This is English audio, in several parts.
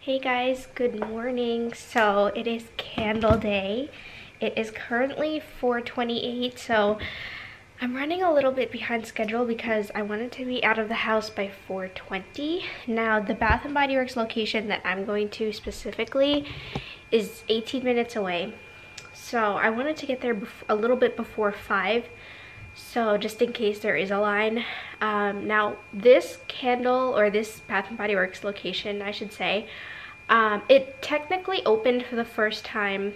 Hey guys, good morning. So it is candle day. It is currently 4:28, so I'm running a little bit behind schedule because I wanted to be out of the house by 4:20. Now the Bath & Body Works location that I'm going to specifically is 18 minutes away. So I wanted to get there a little bit before 5. So just in case there is a line. Now this candle, or this Bath & Body Works location I should say, it technically opened for the first time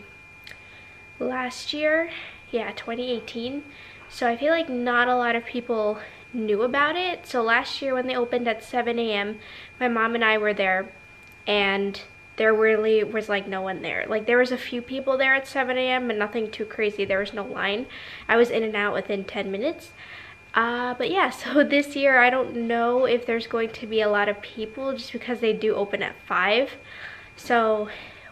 last year, yeah, 2018. So I feel like not a lot of people knew about it. So last year when they opened at 7 a.m, my mom and I were there, and there really was like no one there. Like there was a few people there at 7 a.m, but nothing too crazy. There was no line. I was in and out within 10 minutes. But yeah, so this year I don't know if there's going to be a lot of people just because they do open at 5. So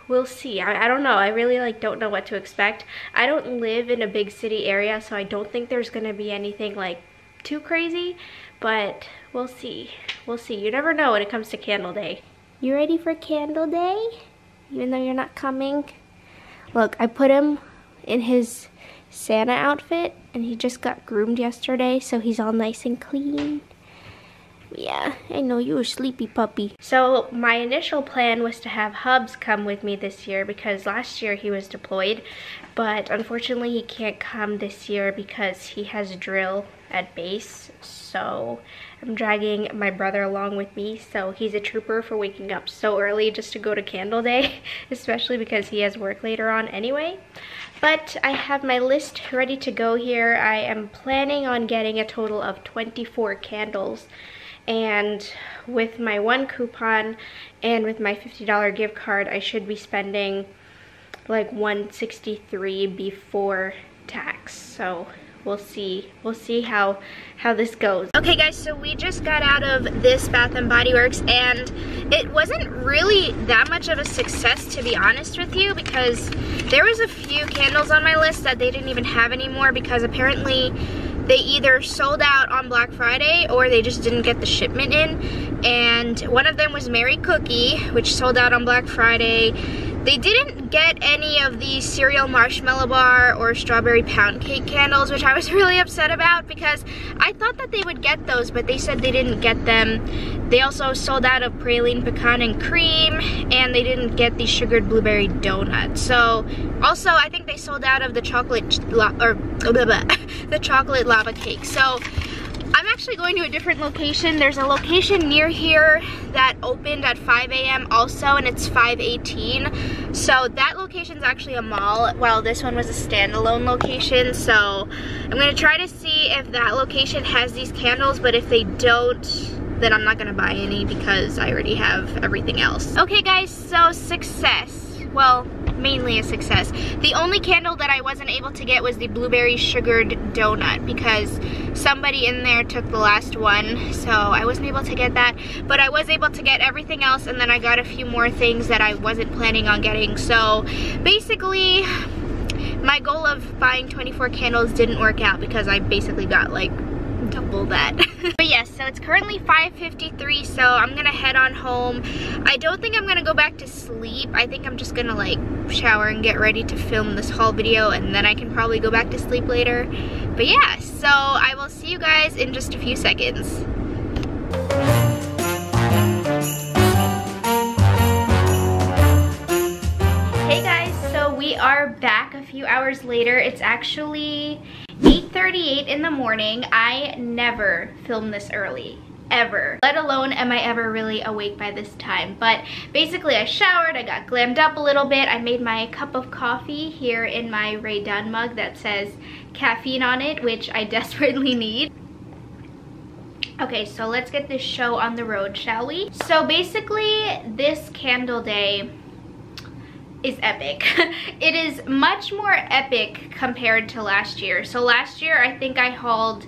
we'll see. I don't know. I really don't know what to expect. I don't live in a big city area, so I don't think there's gonna be anything like too crazy, but we'll see. We'll see. You never know when it comes to candle day. You ready for candle day? Even though you're not coming? Look, I put him in his Santa outfit, and he just got groomed yesterday, so he's all nice and clean. Yeah, I know, you're a sleepy puppy. So my initial plan was to have Hubs come with me this year because last year he was deployed, but unfortunately he can't come this year because he has drill at base. So I'm dragging my brother along with me. So he's a trooper for waking up so early just to go to candle day, especially because he has work later on anyway. But I have my list ready to go here. I am planning on getting a total of 24 candles. And with my 1 coupon and with my $50 gift card, I should be spending like $163 before tax. So we'll see how this goes. Okay guys, so we just got out of this Bath & Body Works, and it wasn't really that much of a success, to be honest with you, because there was a few candles on my list that they didn't even have anymore because apparently they either sold out on Black Friday or they just didn't get the shipment in. And one of them was Merry Cookie, which sold out on Black Friday. They didn't get any of the cereal marshmallow bar or strawberry pound cake candles, which I was really upset about because I thought that they would get those, but they said they didn't get them. They also sold out of Praline, Pecan, and cream, and they didn't get the sugared blueberry donut. So also I think they sold out of the the chocolate lava cake. So I'm actually going to a different location. There's a location near here that opened at 5 a.m. also, and it's 5:18. So that location's actually a mall, while this one was a standalone location. So I'm gonna try to see if that location has these candles, but if they don't, then I'm not gonna buy any because I already have everything else. Okay guys, so success. Well, mainly a success. The only candle that I wasn't able to get was the blueberry sugared donut because somebody in there took the last one, so I wasn't able to get that, but I was able to get everything else, and then I got a few more things that I wasn't planning on getting. So basically my goal of buying 24 candles didn't work out because I basically got like double that. But yes, so it's currently 5:53, so I'm gonna head on home. I don't think I'm gonna go back to sleep. I think I'm just gonna like shower and get ready to film this haul video, and then I can probably go back to sleep later. But yeah, so I will see you guys in just a few seconds. Hey guys, so we are back a few hours later. It's actually 8:38 in the morning. I never film this early, ever. Let alone am I ever really awake by this time. But basically I showered, I got glammed up a little bit. I made my cup of coffee here in my Ray Dunn mug that says caffeine on it, which I desperately need. Okay, so let's get this show on the road, shall we? So basically this candle day is epic. It is much more epic compared to last year. So last year I think I hauled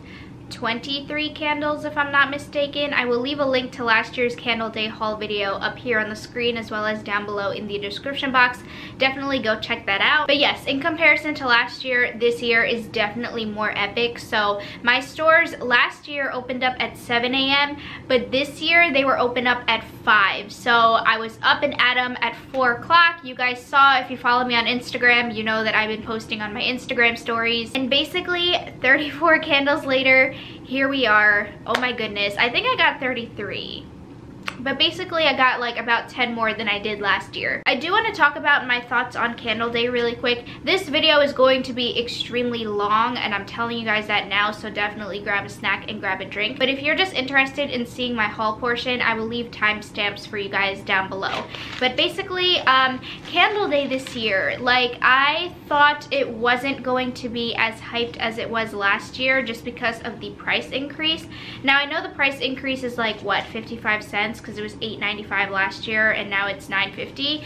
23 candles if I'm not mistaken. I will leave a link to last year's Candle Day haul video up here on the screen as well as down below in the description box. Definitely go check that out. But yes, in comparison to last year, this year is definitely more epic. So my stores last year opened up at 7 a.m. but this year they were open up at 5. So I was up and at 'em at 4 o'clock. You guys saw, if you follow me on Instagram, you know that I've been posting on my Instagram stories. And basically 34 candles later, here we are. Oh my goodness, I think I got 33. But basically I got like about 10 more than I did last year. I do want to talk about my thoughts on Candle Day really quick. This video is going to be extremely long and I'm telling you guys that now, so definitely grab a snack and grab a drink. But if you're just interested in seeing my haul portion, I will leave timestamps for you guys down below. But basically, Candle Day this year, like I thought it wasn't going to be as hyped as it was last year just because of the price increase. Now I know the price increase is like what, 55 cents? Because it was $8.95 last year and now it's $9.50.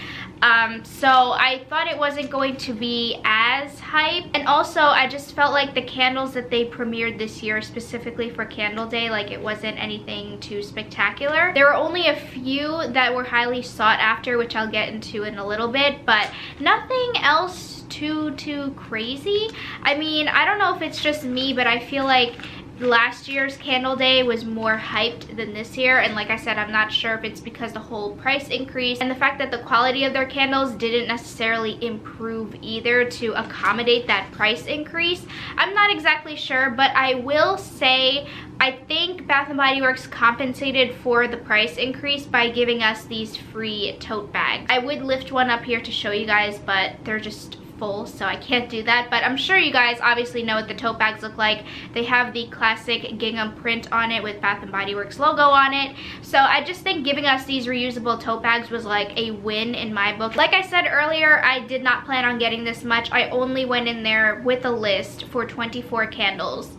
So I thought it wasn't going to be as hype. And also I just felt like the candles that they premiered this year specifically for Candle Day, like it wasn't anything too spectacular. There were only a few that were highly sought after, which I'll get into in a little bit, but nothing else too crazy. I mean, I don't know if it's just me, but I feel like last year's Candle Day was more hyped than this year, and like I said, I'm not sure if it's because the whole price increase and the fact that the quality of their candles didn't necessarily improve either to accommodate that price increase. I'm not exactly sure, but I will say I think Bath & Body Works compensated for the price increase by giving us these free tote bags. I would lift one up here to show you guys, but they're just full, so I can't do that. But I'm sure you guys obviously know what the tote bags look like. They have the classic gingham print on it with Bath & Body Works logo on it. So I just think giving us these reusable tote bags was like a win in my book. Like I said earlier, I did not plan on getting this much. I only went in there with a list for 24 candles.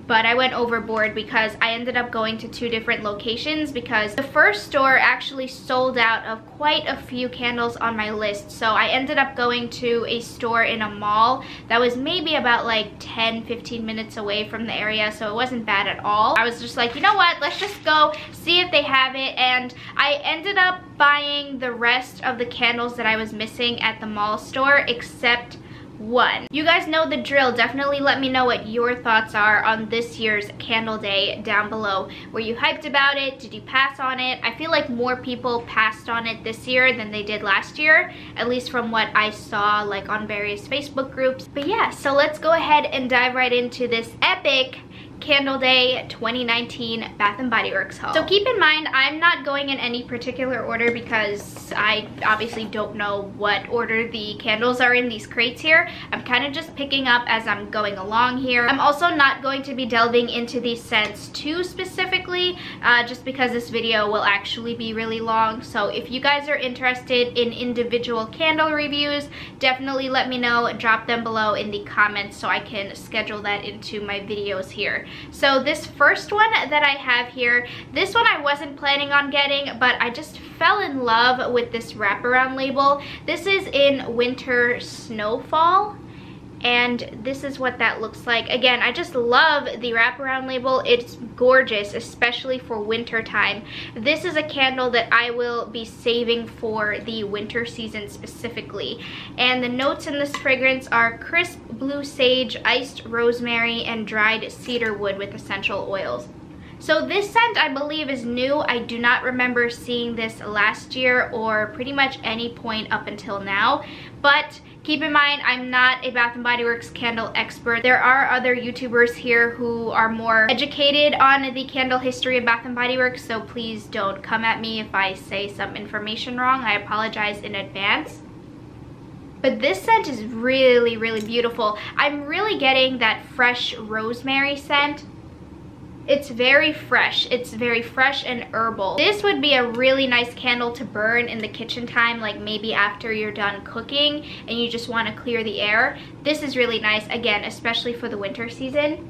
But I went overboard because I ended up going to 2 different locations because the first store actually sold out of quite a few candles on my list. So I ended up going to a store in a mall that was maybe about like 10-15 minutes away from the area, so it wasn't bad at all. I was just like, you know what, let's just go see if they have it, and I ended up buying the rest of the candles that I was missing at the mall store except one. You guys know the drill. Definitely let me know what your thoughts are on this year's Candle Day down below. Were you hyped about it? Did you pass on it? I feel like more people passed on it this year than they did last year, at least from what I saw like on various Facebook groups. But yeah, so let's go ahead and dive right into this epic Candle Day 2019 Bath & Body Works haul. So keep in mind, I'm not going in any particular order because I obviously don't know what order the candles are in these crates here. I'm kind of just picking up as I'm going along here. I'm also not going to be delving into these scents too specifically, just because this video will actually be really long. So if you guys are interested in individual candle reviews, definitely let me know. Drop them below in the comments so I can schedule that into my videos here. So this first one that I have here, this one I wasn't planning on getting, but I just fell in love with this wraparound label. This is in Winter Snowfall, and this is what that looks like. Again, I just love the wraparound label. It's gorgeous, especially for winter time. This is a candle that I will be saving for the winter season specifically. And the notes in this fragrance are crisp blue sage, iced rosemary, and dried cedar wood with essential oils. So this scent I believe is new. I do not remember seeing this last year or pretty much any point up until now, but keep in mind, I'm not a Bath & Body Works candle expert. There are other YouTubers here who are more educated on the candle history of Bath & Body Works, so please don't come at me if I say some information wrong. I apologize in advance. But this scent is really, really beautiful. I'm really getting that fresh rosemary scent. It's very fresh. It's very fresh and herbal. This would be a really nice candle to burn in the kitchen time, like maybe after you're done cooking and you just want to clear the air. This is really nice, again, especially for the winter season.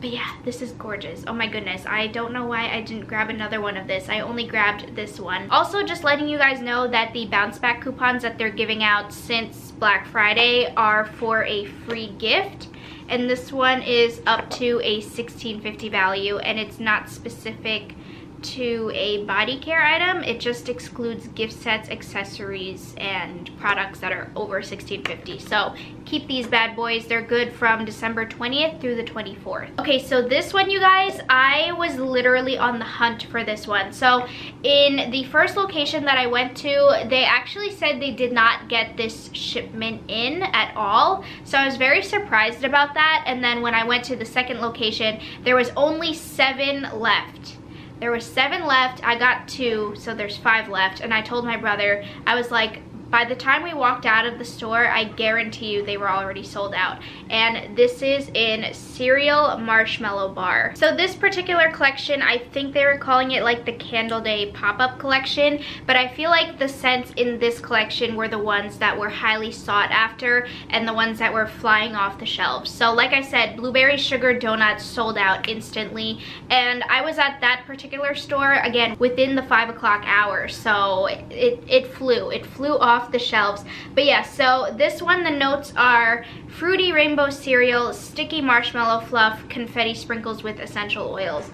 But yeah, this is gorgeous. Oh my goodness, I don't know why I didn't grab another one of this. I only grabbed this one. Also, just letting you guys know that the bounce back coupons that they're giving out since Black Friday are for a free gift. and this one is up to a $16.50 value, and it's not specific to a body care item. It just excludes gift sets, accessories, and products that are over $16.50. So keep these bad boys. They're good from December 20th through the 24th. Okay, so this one, you guys, I was literally on the hunt for this one. So in the first location that I went to, they actually said they did not get this shipment in at all. So I was very surprised about that. And then when I went to the second location, there was only 7 left. There were 7 left. I got 2, so there's 5 left. And I told my brother, I was like, by the time we walked out of the store, I guarantee you they were already sold out. And this is in Cereal Marshmallow Bar. So this particular collection, I think they were calling it like the Candle Day pop-up collection, but I feel like the scents in this collection were the ones that were highly sought after and the ones that were flying off the shelves. So like I said, Blueberry Sugar Donuts sold out instantly, and I was at that particular store, again, within the 5 o'clock hour, so it flew off the shelves. But yeah, so this one, the notes are fruity rainbow cereal, sticky marshmallow fluff, confetti sprinkles with essential oils.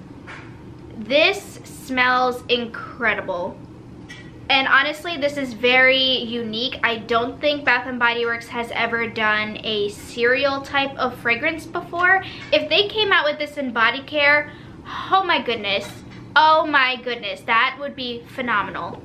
This smells incredible. And honestly, this is very unique. I don't think Bath & Body Works has ever done a cereal type of fragrance before. If they came out with this in body care, oh my goodness, that would be phenomenal.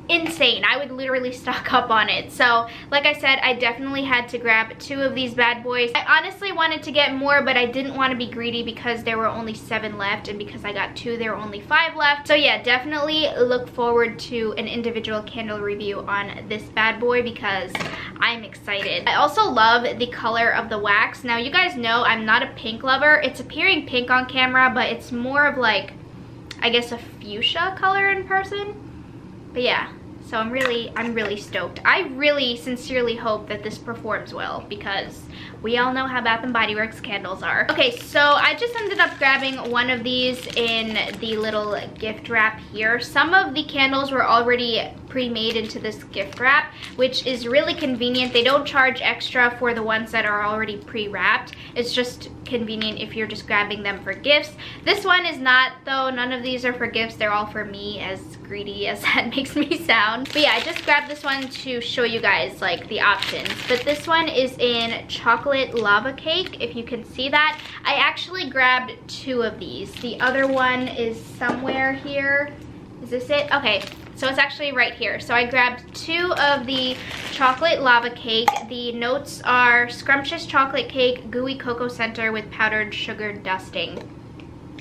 Insane. I would literally stock up on it. So like I said, I definitely had to grab 2 of these bad boys. I honestly wanted to get more, but I didn't want to be greedy because there were only 7 left, and because I got 2, there were only 5 left. So yeah, definitely look forward to an individual candle review on this bad boy because I'm excited. I also love the color of the wax. Now you guys know I'm not a pink lover. It's appearing pink on camera, but it's more of like, I guess, a fuchsia color in person. But yeah, so I'm really stoked. I really sincerely hope that this performs well because we all know how Bath & Body Works candles are. Okay, so I just ended up grabbing one of these in the little gift wrap here. Some of the candles were already pre-made into this gift wrap, which is really convenient. They don't charge extra for the ones that are already pre-wrapped. It's just convenient if you're just grabbing them for gifts. This one is not, though. None of these are for gifts. They're all for me, as greedy as that makes me sound. But yeah, I just grabbed this one to show you guys like the options. But this one is in chocolate lava cake, if you can see that. I actually grabbed 2 of these. The other one is somewhere here. Is this it? Okay, so it's actually right here. So I grabbed 2 of the chocolate lava cake. The notes are scrumptious chocolate cake, gooey cocoa center with powdered sugar dusting.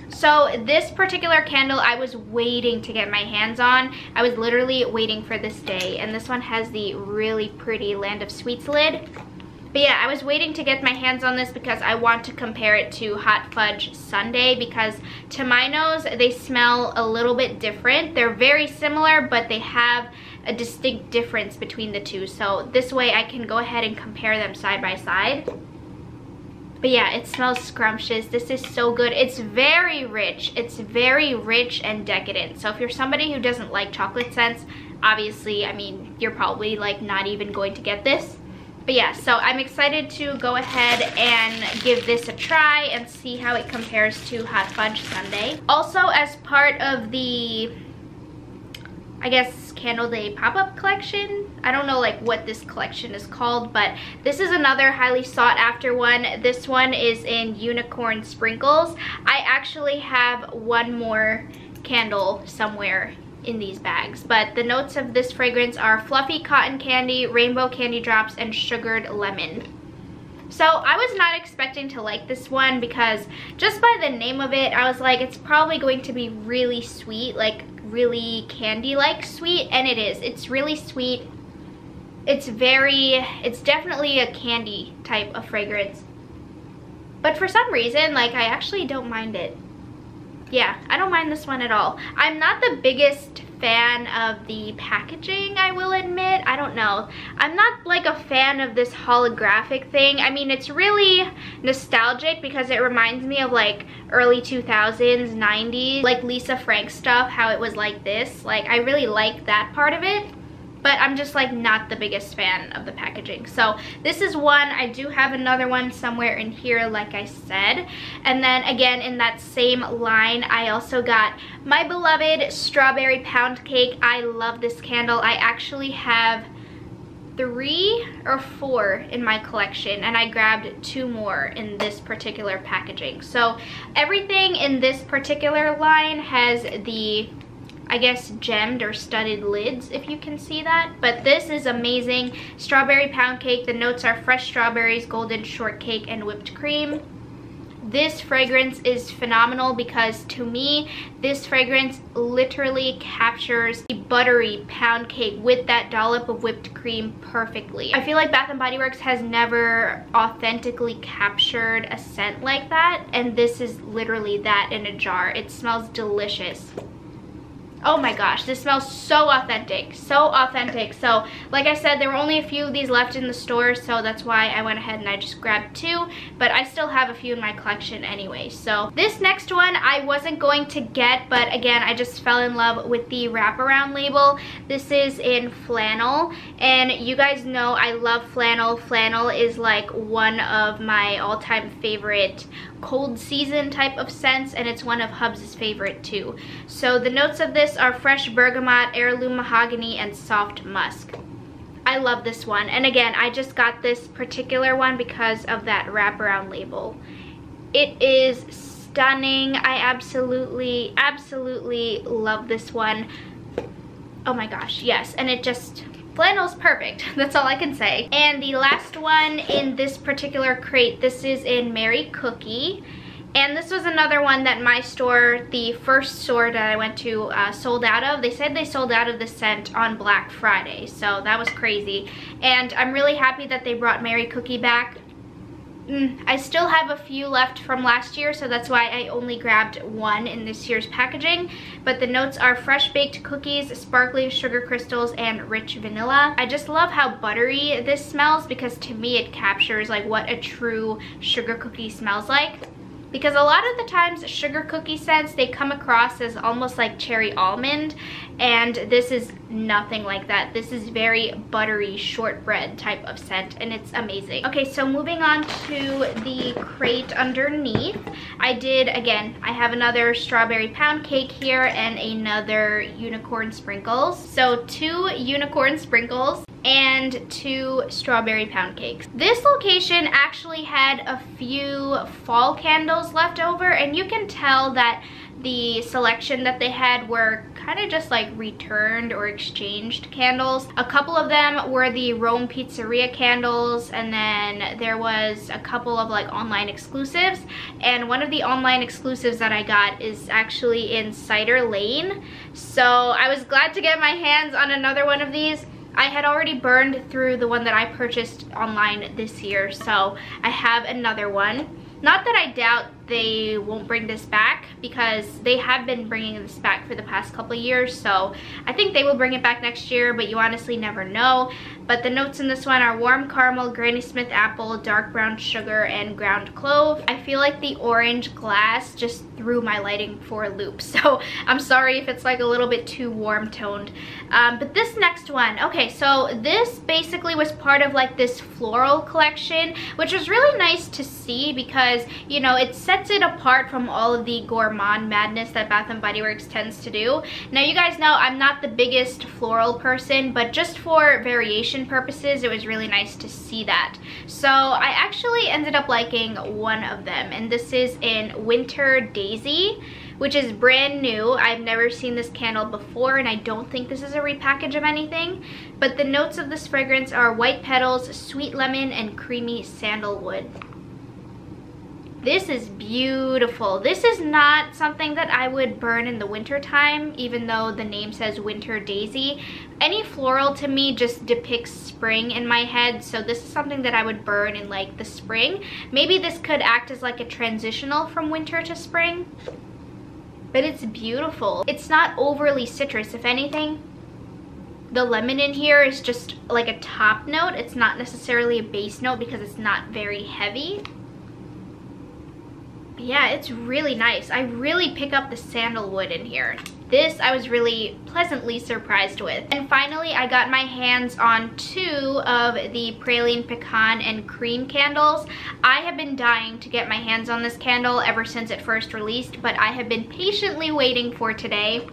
So this particular candle I was waiting to get my hands on. I was literally waiting for this day, and this one has the really pretty Land of Sweets lid. But yeah, I was waiting to get my hands on this because I want to compare it to Hot Fudge Sundae, because to my nose, they smell a little bit different. They're very similar, but they have a distinct difference between the two. So this way I can go ahead and compare them side by side. But yeah, it smells scrumptious. This is so good. It's very rich. It's very rich and decadent. So if you're somebody who doesn't like chocolate scents, obviously, I mean, you're probably like not even going to get this. But yeah, so I'm excited to go ahead and give this a try and see how it compares to Hot Fudge Sundae. Also, as part of the, I guess, Candle Day pop-up collection, I don't know like what this collection is called, but this is another highly sought after one. This one is in Unicorn Sprinkles. I actually have one more candle somewhere in these bags, but the notes of this fragrance are fluffy cotton candy, rainbow candy drops, and sugared lemon. So I was not expecting to like this one because just by the name of it, I was like, it's probably going to be really sweet, like really candy-like sweet, and it is. It's really sweet. It's definitely a candy type of fragrance. But for some reason, like, I actually don't mind it. Yeah, I don't mind this one at all. I'm not the biggest fan of the packaging, I will admit. I don't know. I'm not like a fan of this holographic thing. I mean, it's really nostalgic because it reminds me of like early 2000s, 90s, like Lisa Frank stuff, how it was like this. Like, I really like that part of it. but I'm just like not the biggest fan of the packaging. So this is one. I do have another one somewhere in here, like I said. And then again, in that same line, I also got my beloved strawberry pound cake. I love this candle. I actually have 3 or 4 in my collection, and I grabbed 2 more in this particular packaging. So everything in this particular line has the, I guess, gemmed or studded lids, if you can see that. But this is amazing. Strawberry pound cake. The notes are fresh strawberries, golden shortcake, and whipped cream. This fragrance is phenomenal because to me, this fragrance literally captures the buttery pound cake with that dollop of whipped cream perfectly. I feel like Bath & Body Works has never authentically captured a scent like that, and this is literally that in a jar. It smells delicious. Oh my gosh, this smells so authentic, so authentic. So like I said, there were only a few of these left in the store, so that's why I went ahead and I just grabbed 2, but I still have a few in my collection anyway. So this next one I wasn't going to get, but again, I just fell in love with the wraparound label. This is in Flannel, and you guys know I love Flannel. Flannel is like one of my all-time favorite cold season type of scents, and it's one of Hubs' favorite too. So the notes of this are fresh bergamot, heirloom mahogany, and soft musk. I love this one, and again, I just got this particular one because of that wraparound label. It is stunning. I absolutely love this one. Oh my gosh, yes, and it just, Flannel's perfect. That's all I can say. And the last one in this particular crate, this is in Merry Cookie. And this was another one that my store, the first store that I went to, sold out of. They said they sold out of the scent on Black Friday, so that was crazy. And I'm really happy that they brought Merry Cookie back. I still have a few left from last year, so that's why I only grabbed 1 in this year's packaging. But the notes are fresh baked cookies, sparkling sugar crystals, and rich vanilla. I just love how buttery this smells because to me it captures like what a true sugar cookie smells like. Because a lot of the times sugar cookie scents, they come across as almost like cherry almond, and this is nothing like that. This is very buttery shortbread type of scent, and it's amazing. Okay, so moving on to the crate underneath, I have another strawberry pound cake here and another unicorn sprinkles. So 2 unicorn sprinkles and 2 strawberry pound cakes. This location actually had a few fall candles left over, and you can tell that the selection that they had were kind of just like returned or exchanged candles. A couple of them were the Rome Pizzeria candles, and then there was a couple of like online exclusives, and one of the online exclusives that I got is actually in Cider Lane. So I was glad to get my hands on another one of these. I had already burned through the one that I purchased online this year, so I have another one. Not that I doubt they won't bring this back, because they have been bringing this back for the past couple of years, so I think they will bring it back next year, but you honestly never know. But the notes in this one are warm caramel, Granny Smith apple, dark brown sugar, and ground clove. I feel like the orange glass just threw my lighting for a loop, so I'm sorry if it's like a little bit too warm toned. But this next one, okay, so this basically was part of like this floral collection, which was really nice to see because, you know, it sets it apart from all of the gourmand madness that Bath & Body Works tends to do. Now, you guys know I'm not the biggest floral person, but just for variation purposes, it was really nice to see that. So I actually ended up liking one of them, and this is in Winter Daisy, which is brand new. I've never seen this candle before, and I don't think this is a repackage of anything. But the notes of this fragrance are white petals, sweet lemon, and creamy sandalwood. This is beautiful. This is not something that I would burn in the winter time, even though the name says Winter Daisy. Any floral to me just depicts spring in my head, so this is something that I would burn in like the spring. Maybe this could act as like a transitional from winter to spring, but it's beautiful. It's not overly citrus. If anything, the lemon in here is just like a top note. It's not necessarily a base note because it's not very heavy. Yeah, it's really nice. I really pick up the sandalwood in here. this I was really pleasantly surprised with. And finally, I got my hands on 2 of the Praline Pecan and Cream candles. I have been dying to get my hands on this candle ever since it first released, but I have been patiently waiting for today.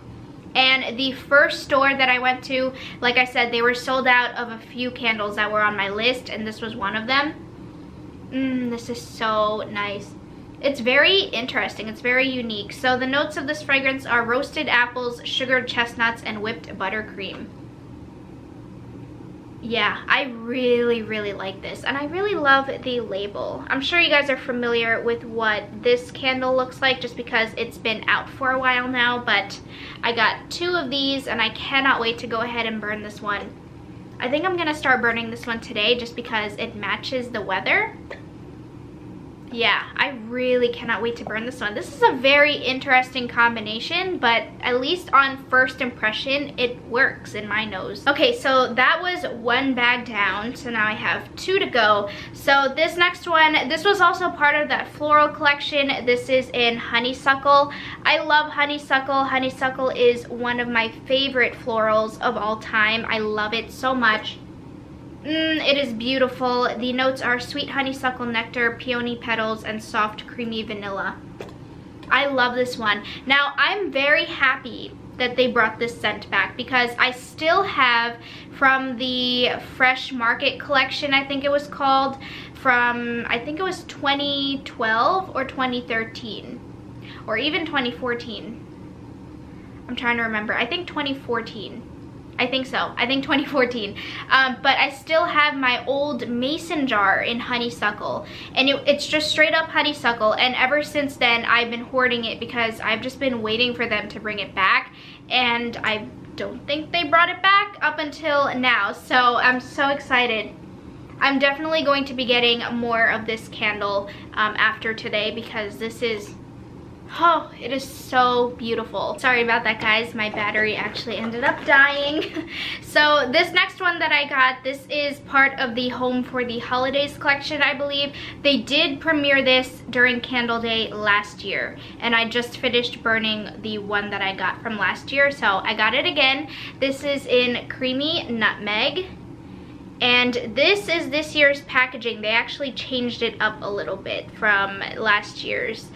And the first store that I went to, like I said, they were sold out of a few candles that were on my list, and this was one of them. This is so nice. It's very interesting. It's very unique. So the notes of this fragrance are roasted apples, sugared chestnuts, and whipped buttercream. Yeah, I really, really like this, and I really love the label. I'm sure you guys are familiar with what this candle looks like just because it's been out for a while now, but I got 2 of these and I cannot wait to go ahead and burn this one. I think I'm gonna start burning this one today just because it matches the weather. Yeah, I really cannot wait to burn this one. This is a very interesting combination, but at least on first impression, it works in my nose. Okay, so that was 1 bag down, so now I have 2 to go. So this next one, this was also part of that floral collection. This is in Honeysuckle. I love Honeysuckle. Honeysuckle is one of my favorite florals of all time. I love it so much. It is beautiful. The notes are sweet honeysuckle nectar, peony petals, and soft creamy vanilla. I love this one. Now, I'm very happy that they brought this scent back because I still have from the Fresh Market collection, I think it was called, from, I think it was 2012 or 2013, or even 2014. I'm trying to remember. I think 2014. I think so. I think 2014. But I still have my old mason jar in Honeysuckle, and it's just straight up Honeysuckle, and ever since then I've been hoarding it because I've just been waiting for them to bring it back, and I don't think they brought it back up until now, so I'm so excited. I'm definitely going to be getting more of this candle after today because this is, oh, it is so beautiful. Sorry about that, guys. My battery actually ended up dying. So this next one that I got, this is part of the Home for the Holidays collection, I believe. They did premiere this during Candle Day last year, and I just finished burning the one that I got from last year, so I got it again. This is in Creamy Nutmeg. And this is this year's packaging. They actually changed it up a little bit from last year's,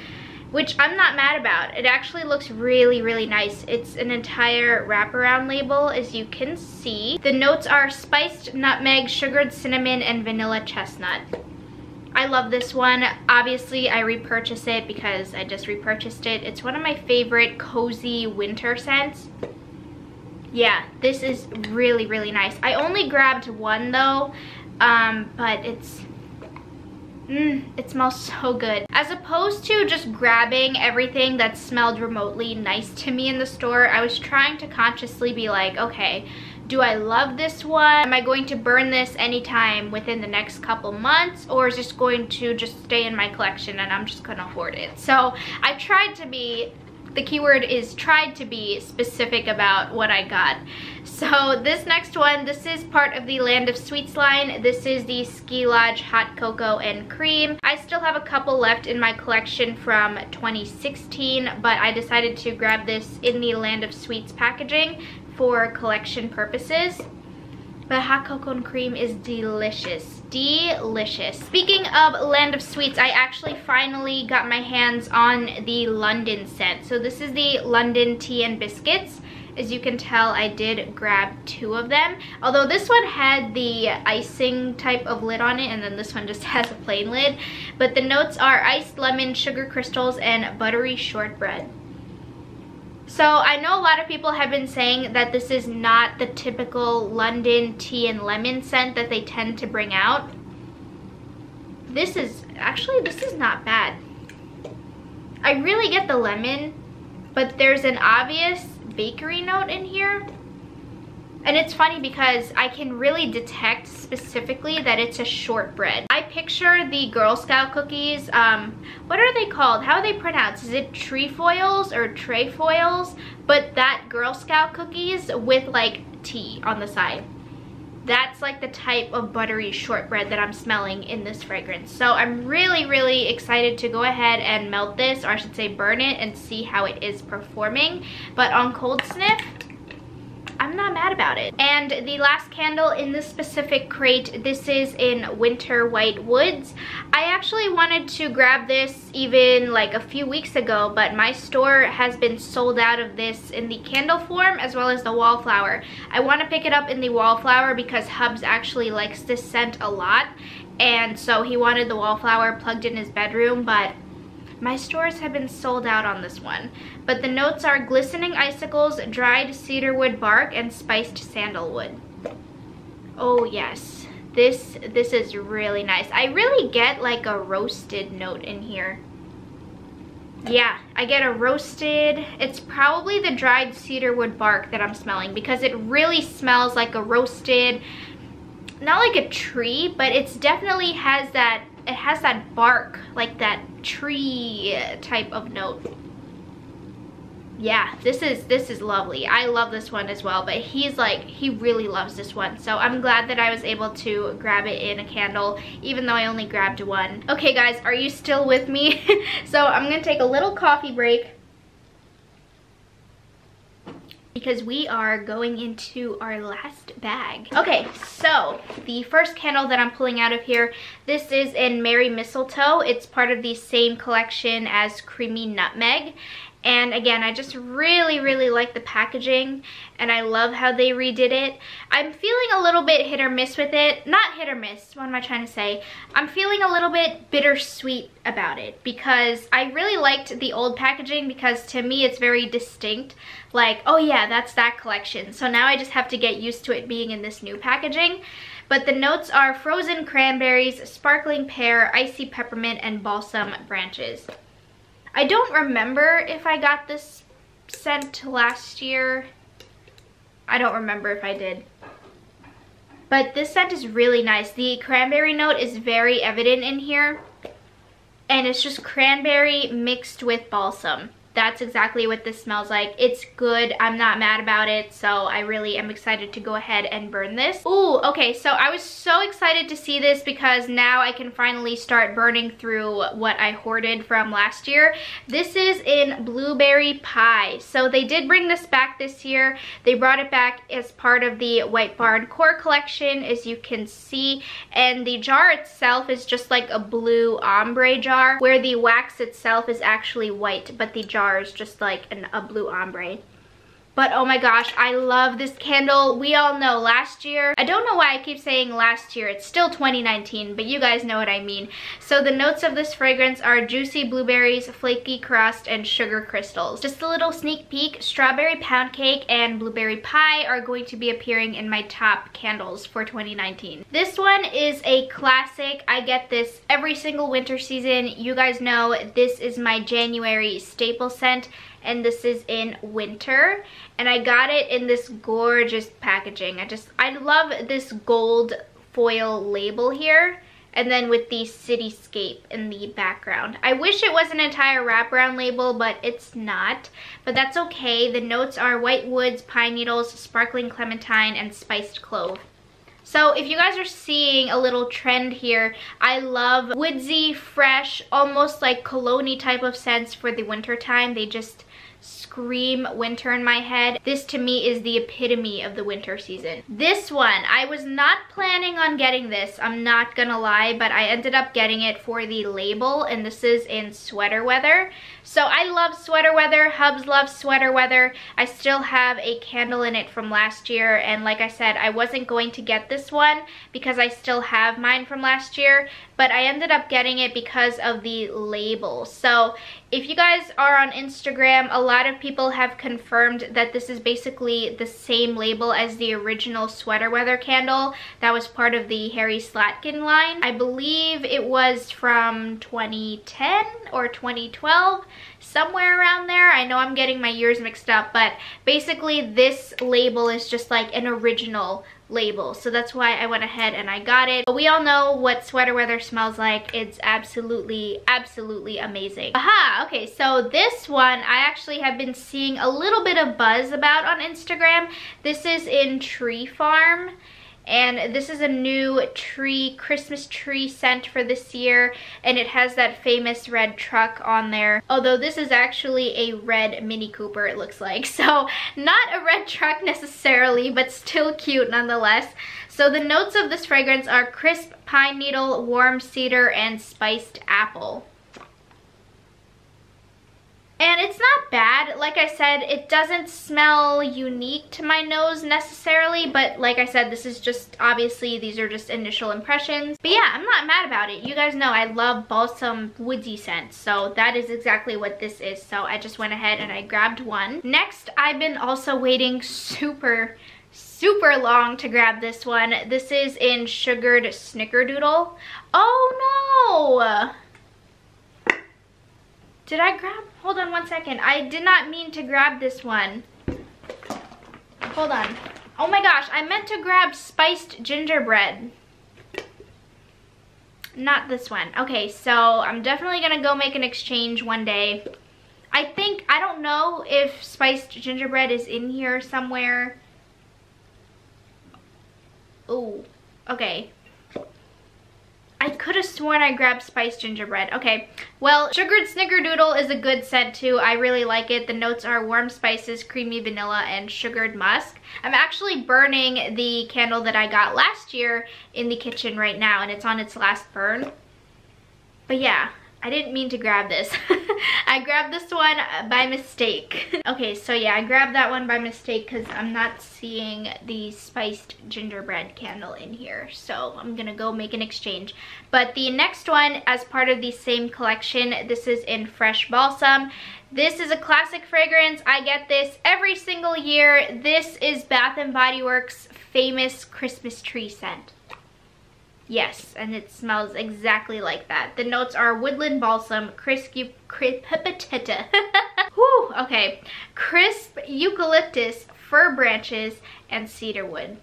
which I'm not mad about. It actually looks really, really nice. It's an entire wraparound label, as you can see. The notes are spiced nutmeg, sugared cinnamon, and vanilla chestnut. I love this one. Obviously, I repurchase it because I just repurchased it. It's one of my favorite cozy winter scents. Yeah, this is really, really nice. I only grabbed one though, but it smells so good. As opposed to just grabbing everything that smelled remotely nice to me in the store, I was trying to consciously be like, okay, do I love this one? Am I going to burn this anytime within the next couple months, or is this going to just stay in my collection and I'm just gonna hoard it? So I tried to be, the keyword is tried to be specific about what I got. So this next one, this is part of the Land of Sweets line. This is the Ski Lodge Hot Cocoa and Cream. I still have a couple left in my collection from 2016, but I decided to grab this in the Land of Sweets packaging for collection purposes. But hot cocoa and cream is delicious. Delicious. Speaking of Land of Sweets, I actually finally got my hands on the London scent. So this is the London Tea and Biscuits. As you can tell, I did grab 2 of them. Although this one had the icing type of lid on it, and then this one just has a plain lid. But the notes are iced lemon, sugar crystals, and buttery shortbread. So I know a lot of people have been saying that this is not the typical London tea and lemon scent that they tend to bring out. This is not bad. I really get the lemon, but there's an obvious bakery note in here. And it's funny because I can really detect specifically that it's a shortbread. I picture the Girl Scout cookies, what are they called? How are they pronounced? Is it trefoils or trefoils? But that Girl Scout cookies with like tea on the side. That's like the type of buttery shortbread that I'm smelling in this fragrance. So I'm really, really excited to go ahead and melt this, or I should say burn it, and see how it is performing. But on cold sniff, I'm not mad about it. And the last candle in this specific crate, this is in Winter White Woods. I actually wanted to grab this even like a few weeks ago, but my store has been sold out of this in the candle form as well as the wallflower. I want to pick it up in the wallflower because Hubs actually likes this scent a lot, and so he wanted the wallflower plugged in his bedroom, but my stores have been sold out on this one. But the notes are glistening icicles, dried cedarwood bark, and spiced sandalwood. Oh yes, this is really nice. I really get like a roasted note in here. Yeah, I get a roasted, it's probably the dried cedarwood bark that I'm smelling, because it really smells like a roasted, not like a tree, but it's definitely has that, it has that bark, like that tree type of note. Yeah, this is lovely. I love this one as well, but he's like, he really loves this one. So I'm glad that I was able to grab it in a candle, even though I only grabbed one. Okay guys, are you still with me? So I'm gonna take a little coffee break, because we are going into our last bag. Okay, so the first candle that I'm pulling out of here, this is in Merry Mistletoe. It's part of the same collection as Creamy Nutmeg. And again, I just really, really like the packaging, and I love how they redid it. I'm feeling a little bit hit or miss with it. Not hit or miss, what am I trying to say? I'm feeling a little bit bittersweet about it, because I really liked the old packaging, because to me it's very distinct. Like, oh yeah, that's that collection. So now I just have to get used to it being in this new packaging. But the notes are frozen cranberries, sparkling pear, icy peppermint, and balsam branches. I don't remember if I got this scent last year. I don't remember if I did. But this scent is really nice. The cranberry note is very evident in here. And it's just cranberry mixed with balsam. That's exactly what this smells like. It's good. I'm not mad about it, so I really am excited to go ahead and burn this. Ooh, okay, so I was so excited to see this, because now I can finally start burning through what I hoarded from last year. This is in Blueberry Pie. So they did bring this back this year. They brought it back as part of the White Barn Core collection, as you can see. And the jar itself is just like a blue ombre jar, where the wax itself is actually white, but the jar is just like a blue ombre. But oh my gosh, I love this candle. We all know last year, I don't know why I keep saying last year, it's still 2019, but you guys know what I mean. So the notes of this fragrance are juicy blueberries, flaky crust, and sugar crystals. Just a little sneak peek, strawberry pound cake and blueberry pie are going to be appearing in my top candles for 2019. This one is a classic. I get this every single winter season. You guys know this is my January staple scent, and this is in winter, and I got it in this gorgeous packaging. I love this gold foil label here, and then with the cityscape in the background. I wish it was an entire wraparound label, but it's not, but that's okay. The notes are white woods, pine needles, sparkling clementine, and spiced clove. So if you guys are seeing a little trend here, I love woodsy, fresh, almost like cologne-y type of scents for the winter time. They just scream winter in my head. This to me is the epitome of the winter season. This one, I was not planning on getting this, I'm not gonna lie, but I ended up getting it for the label, and this is in Sweater Weather. So I love Sweater Weather, Hubs loves Sweater Weather. I still have a candle in it from last year, and like I said, I wasn't going to get this one because I still have mine from last year, but I ended up getting it because of the label. So if you guys are on Instagram, a lot of people have confirmed that this is basically the same label as the original Sweater Weather candle that was part of the Harry Slatkin line. I believe it was from 2010 or 2012, somewhere around there. I know I'm getting my years mixed up, but basically this label is just like an original label, so that's why I went ahead and I got it. But we all know what Sweater Weather smells like. It's absolutely amazing. Aha, okay, so this one I actually have been seeing a little bit of buzz about on Instagram. This is in Tree Farm, And this is a new Christmas tree scent for this year, and it has that famous red truck on there. Although this is actually a red Mini Cooper, it looks like. So not a red truck necessarily, but still cute nonetheless. So the notes of this fragrance are crisp pine needle, warm cedar, and spiced apple. And it's not bad. Like I said, it doesn't smell unique to my nose necessarily, but like I said, this is just, obviously, these are just initial impressions. But yeah, I'm not mad about it. You guys know I love balsam woodsy scents, so that is exactly what this is. So I just went ahead and I grabbed one. Next, I've been also waiting super long to grab this one. This is in Sugared Snickerdoodle. Oh no! Did I grab? Hold on one second. I did not mean to grab this one. Hold on. Oh my gosh, I meant to grab spiced gingerbread. Not this one. Okay, so I'm definitely gonna go make an exchange one day. I don't know if spiced gingerbread is in here somewhere. Oh, okay. I could have sworn I grabbed spiced gingerbread. Okay, well, Sugared Snickerdoodle is a good scent too. I really like it. The notes are warm spices, creamy vanilla, and sugared musk. I'm actually burning the candle that I got last year in the kitchen right now, and it's on its last burn. But yeah, I didn't mean to grab this. I grabbed this one by mistake. Okay, so yeah, I grabbed that one by mistake because I'm not seeing the spiced gingerbread candle in here. So I'm gonna go make an exchange. But the next one, as part of the same collection, this is in Fresh Balsam. This is a classic fragrance. I get this every single year. This is Bath & Body Works' famous Christmas tree scent. Yes, and it smells exactly like that. The notes are woodland balsam, crisp Whew, okay. Crisp eucalyptus, fir branches, and cedarwood.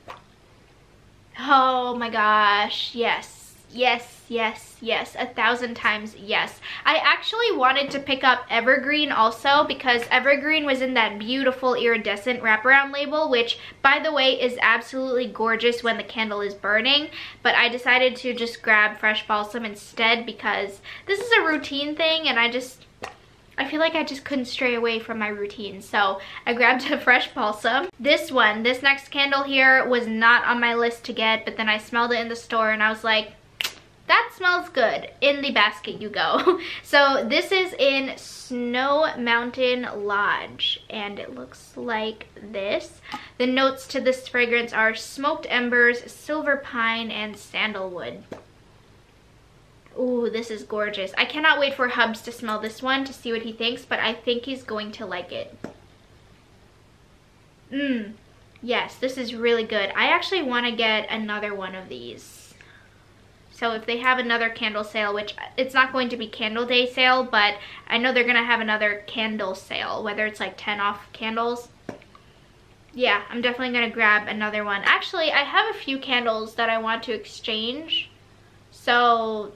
Oh my gosh, yes. Yes, yes, yes, 1,000 times yes. I actually wanted to pick up Evergreen also because Evergreen was in that beautiful iridescent wraparound label, which, by the way, is absolutely gorgeous when the candle is burning. But I decided to just grab Fresh Balsam instead because this is a routine thing and I feel like I just couldn't stray away from my routine. So I grabbed a Fresh Balsam. This next candle here was not on my list to get, but then I smelled it in the store and I was like, that smells good. In the basket you go. So this is in Snow Mountain Lodge and it looks like this. The notes to this fragrance are smoked embers, silver pine, and sandalwood. Ooh, this is gorgeous. I cannot wait for Hubs to smell this one to see what he thinks, but I think he's going to like it. Yes, this is really good. I actually want to get another one of these. So if they have another candle sale, which it's not going to be Candle Day sale, but I know they're going to have another candle sale, whether it's like 10 off candles. Yeah, I'm definitely going to grab another one. Actually, I have a few candles that I want to exchange, so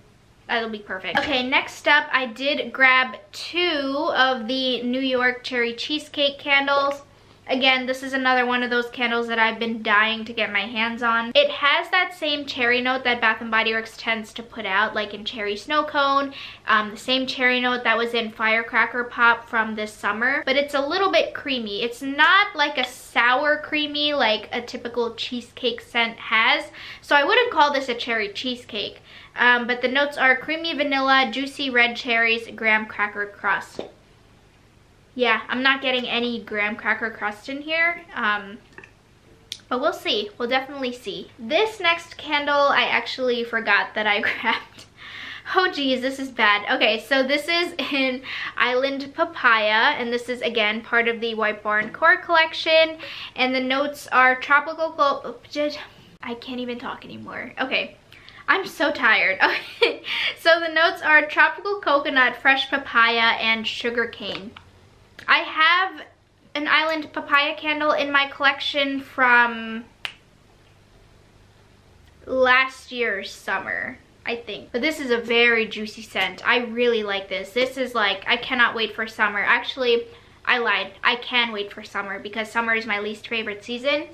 that'll be perfect. Okay, next up, I did grab 2 of the New York Cherry Cheesecake candles. Again, this is another one of those candles that I've been dying to get my hands on. It has that same cherry note that Bath & Body Works tends to put out, like in Cherry Snow Cone, the same cherry note that was in Firecracker Pop from this summer, but it's a little bit creamy. It's not like a sour creamy like a typical cheesecake scent has, so I wouldn't call this a cherry cheesecake, but the notes are creamy vanilla, juicy red cherries, graham cracker crust. Yeah, I'm not getting any graham cracker crust in here, but we'll see. We'll definitely see. This next candle, I actually forgot that I grabbed. Oh geez, this is bad. Okay, so this is in Island Papaya, and this is again part of the White Barn Core collection, and the notes are tropical, I can't even talk anymore. Okay. I'm so tired. Okay, so the notes are tropical coconut, fresh papaya, and sugar cane. I have an Island Papaya candle in my collection from last year's summer, I think. But this is a very juicy scent. I really like this. This is like, I cannot wait for summer. Actually, I lied. I can wait for summer because summer is my least favorite season.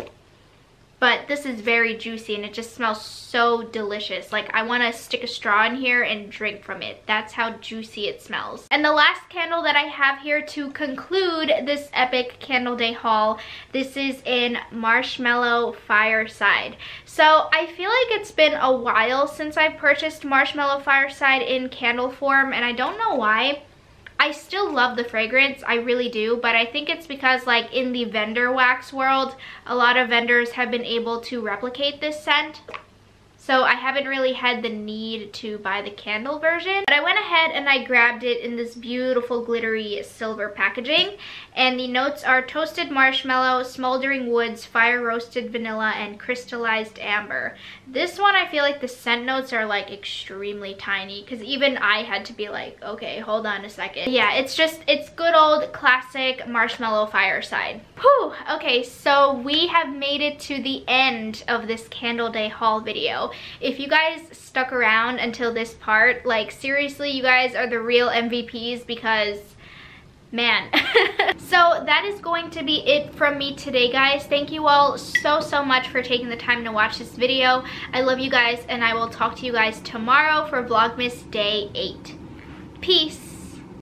but this is very juicy and it just smells so delicious. Like, I want to stick a straw in here and drink from it. That's how juicy it smells. And the last candle that I have here to conclude this epic candle day haul, this is in Marshmallow Fireside. So I feel like it's been a while since I've purchased Marshmallow Fireside in candle form, and I don't know why. I still love the fragrance, I really do, but I think it's because, like, in the vendor wax world, a lot of vendors have been able to replicate this scent. So I haven't really had the need to buy the candle version. But I went ahead and I grabbed it in this beautiful glittery silver packaging. And the notes are toasted marshmallow, smoldering woods, fire roasted vanilla, and crystallized amber. This one, I feel like the scent notes are like extremely tiny, because even I had to be like, okay, hold on a second. Yeah, it's good old classic Marshmallow Fireside. Whew, okay, so we have made it to the end of this candle day haul video. If you guys stuck around until this part, like, seriously, you guys are the real MVPs, because man. So that is going to be it from me today, guys. Thank you all so much for taking the time to watch this video. I love you guys, and I will talk to you guys tomorrow for Vlogmas Day 8. Peace.